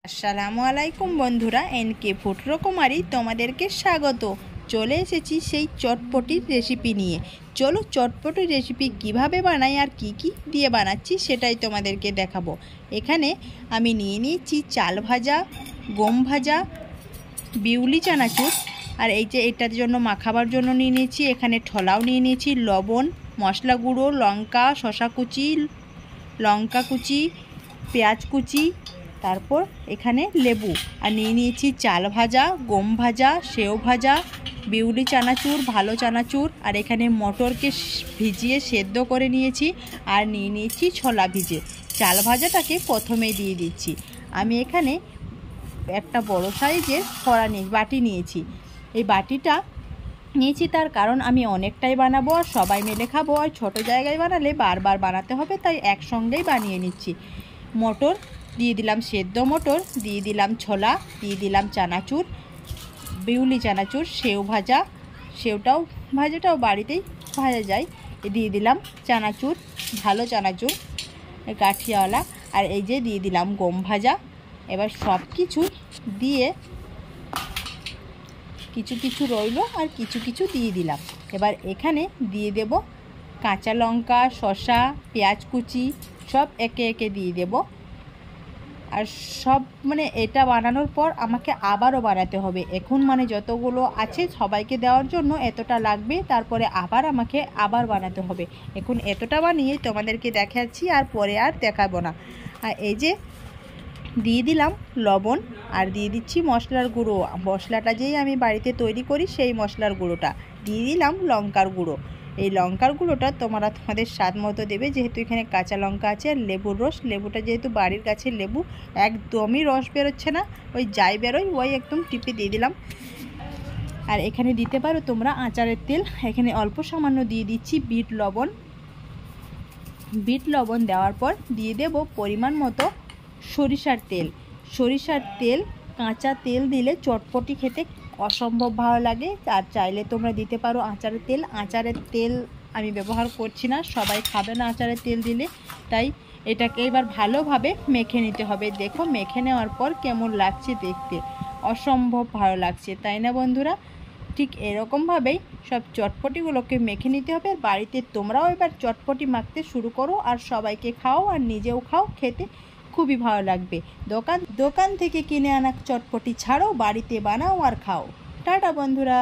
আসসালামু আলাইকুম বন্ধুরা, এনকে ফুড রকমারি তোমাদেরকে স্বাগত। চলে এসেছি সেই চটপটির রেসিপি নিয়ে। চলো চটপটির রেসিপি কিভাবে বানাই আর কি কি দিয়ে বানাচ্ছি সেটাই তোমাদেরকে দেখাবো। এখানে আমি নিয়ে নিয়েছি চাল ভাজা, গম ভাজা, বিউলি চানাচুর, আর এই যে এটার জন্য মাখাবার জন্য নিয়ে নিয়েছি এখানে ঠোলাও নিয়ে নিয়েছি, লবণ, মশলা গুঁড়ো, লঙ্কা, শসা কুচি, লঙ্কা কুচি, পেঁয়াজ কুচি, তারপর এখানে লেবু, আর নিয়ে নিয়েছি চাল ভাজা, গম ভাজা, সেও ভাজা, বিউলি চানাচুর, ভালো চানাচুর, আর এখানে মটরকে ভিজিয়ে সেদ্ধ করে নিয়েছি, আর নিয়ে নিয়েছি ছোলা ভিজে। চাল ভাজাটাকে প্রথমেই দিয়ে দিচ্ছি। আমি এখানে একটা বড় সাইজের বাটি নিয়েছি। এই বাটিটা নিয়েছি তার কারণ আমি অনেকটাই বানাবো আর সবাই মিলে খাবো, আর ছোটো জায়গায় বানালে বারবার বানাতে হবে, তাই একসঙ্গেই বানিয়ে নিচ্ছি। মটর দিয়ে দিলাম, সেদ্ধ মটর দিয়ে দিলাম, ছোলা দিয়ে দিলাম, চানাচুর, বিউলি চানাচুর, সেও ভাজা, ভাজাটাও বাড়িতেই ভাজা যায়, দিয়ে দিলাম চানাচুর, ভালো চানাচুর গাঠিয়াওয়ালা, আর এই যে দিয়ে দিলাম গম ভাজা। এবার সব কিছু দিয়ে কিছু কিছু রইলো আর কিছু কিছু দিয়ে দিলাম। এবার এখানে দিয়ে দেব কাঁচা লঙ্কা, শসা, পেঁয়াজ কুচি, সব একে একে দিয়ে দেব। আর সব এটা বানানোর পর আমাকে আবারও বানাতে হবে। এখন যতগুলো আছে সবাইকে দেওয়ার জন্য এতটা লাগবে, তারপরে আমাকে আবার বানাতে হবে। এখন এতটা বানিয়ে তোমাদেরকে দেখাচ্ছি, আর পরে আর দেখাবো না। আর এই যে দিয়ে দিলাম লবণ, আর দিয়ে দিচ্ছি মশলার গুঁড়ো। মশলাটা যেই আমি বাড়িতে তৈরি করি সেই মশলার গুঁড়োটা দিয়ে দিলাম। লঙ্কার গুঁড়ো, এই লঙ্কার গুঁড়োটা তোমাদের স্বাদ মতো দেবে, যেহেতু এখানে কাঁচা লঙ্কা আছে আর লেবুর রস। লেবুটা যেহেতু বাড়ির গাছের লেবু, একদমই রস বেরোচ্ছে না, ওই যাই বেরোয় ওই একদম টিপে দিয়ে দিলাম। আর এখানে দিতে পারো তোমরা আচারের তেল। এখানে অল্প সামান্য দিয়ে দিচ্ছি বিট লবণ। বিট লবণ দেওয়ার পর দিয়ে দেব পরিমাণ মতো সরিষার তেল। সরিষার তেল, কাঁচা তেল দিলে চটপটি খেতে অসম্ভব ভালো লাগে। আর চাইলে তোমরা দিতে পারো আচারের তেল। আচারের তেল আমি ব্যবহার করছি না, সবাই খাবে না আচারের তেল দিলে, তাই এটাকে এবার ভালোভাবে মেখে নিতে হবে। দেখো মেখে নেওয়ার পর কেমন লাগছে দেখতে, অসম্ভব ভালো লাগছে, তাই না বন্ধুরা? ঠিক এরকমভাবেই সব চটপটিগুলোকে মেখে নিতে হবে। আর বাড়িতে তোমরাও এবার চটপটি মাখতে শুরু করো, আর সবাইকে খাও আর নিজেও খাও, খেতে খুবই ভালো লাগবে। দোকান থেকে কিনে আনা চটপটি ছাড়ো, বাড়িতে বানাও আর খাও। টাটা বন্ধুরা।